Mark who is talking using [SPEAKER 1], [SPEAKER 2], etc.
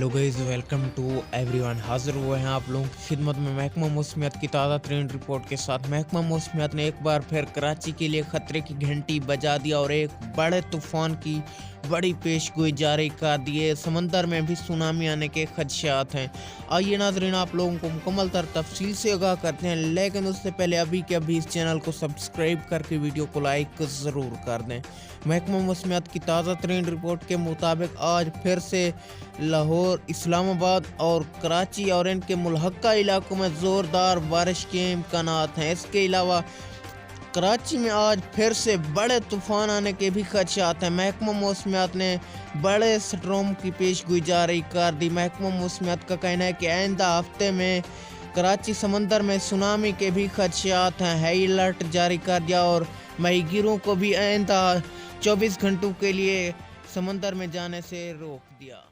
[SPEAKER 1] Hello guys, welcome to everyone. हाजिर हुए हैं आप लोगों की खिदमत में महकमा मौसमियात की ताज़ा तरीन रिपोर्ट के साथ। महकमा मौसमियात ने एक बार फिर कराची के लिए खतरे की घंटी बजा दिया और एक बड़े तूफान की बड़ी पेशगोई जारी कर दी है। समंदर में भी सुनामी आने के खदशात हैं। आइए नाज़रीन, आप लोगों को मुकम्मल तफसील से आगाह करते हैं, लेकिन उससे पहले अभी के अभी इस चैनल को सब्सक्राइब करके वीडियो को लाइक ज़रूर कर दें। महकमा मौसमियात की ताज़ा तरीन रिपोर्ट के मुताबिक आज फिर से लाहौर, इस्लामाबाद और कराची और इनके मुल्हक्का इलाकों में ज़ोरदार बारिश के इम्कानात हैं। इसके अलावा कराची में आज फिर से बड़े तूफान आने के भी खदशात हैं। महकमा मौसमियात ने बड़े स्ट्रॉम की पेशगोई जारी कर दी। महकमा मौसमियात का कहना है कि आइंदा हफ्ते में कराची समंदर में सुनामी के भी खदशात हैं। हाई अलर्ट जारी कर दिया और माहीगीरों को भी आइंदा 24 घंटों के लिए समंदर में जाने से रोक दिया।